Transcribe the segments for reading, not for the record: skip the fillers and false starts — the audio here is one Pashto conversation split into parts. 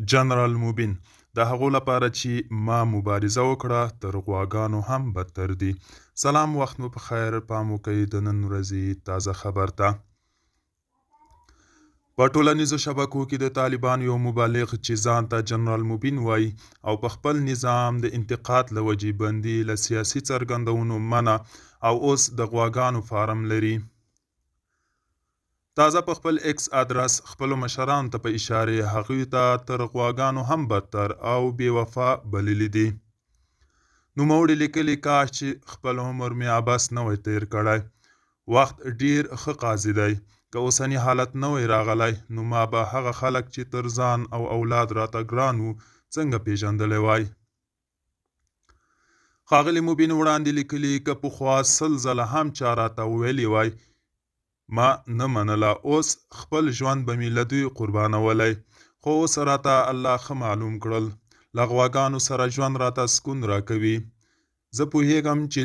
جنرال موبین: د هغو لپاره چې ما مبارزه وکړه تر غواګانو هم بدتر دي. سلام، وخت مو په خیر. پام وکړئ د نن ورځې تازه خبر ته. په ټولنیزو شبکو کې د طالبانو یو مبلغ چې ځان ته جنرال موبین وایي او په خپل نظام د انتقاد له وجې بندي له سیاسي څرګندونو منع او اوس د غواګانو فارم لري. تازه په خپل ایکس ادرس خپلو مشرانو ته په اشارې هغوی ته تر غواګانو هم بدتر او بې وفا بللي دي. نوموړي لیکلي کاش چې خپل عمر مې عبث نه وای تیر کړی. وخت ډیر ښه قاضي دی. که اوسنی حالت نه وای راغلی نو ما به هغه خلک چې تر ځان او اولاد راته ګران وو څنګه پیژندلی وای. ښاغلي موبین وړاندې لیکلي که پخوا 100 ځله هم چا راته ویلي وای ما نه منله، اوس خپل ژوند به مې له دوی قربانولی، خو اوس راته الله ښه معلوم کړل. له غواګانو سره ژوند راته سکون راکوي. زه پوهیږم چې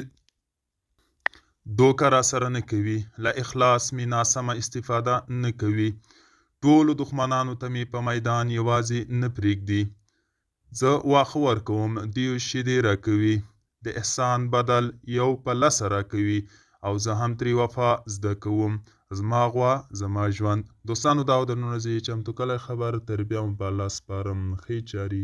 دوکه را سره نه کوي، له اخلاص مې ناسمه استفاده نه کوي. ټولو دښمنانو ته مې په میدان یوازې نه پرېږدي. زه واښه ورکوم، دوی شیدې راکوي، د احسان بدل یو په 10 راکوي او زه هم ترې وفا زده کوم. زما غوا زما ژوند. دوستانو، دا و د نن ورځې چمتو کلی خبر. تر بیا مو په الله سپارم. ښې چارې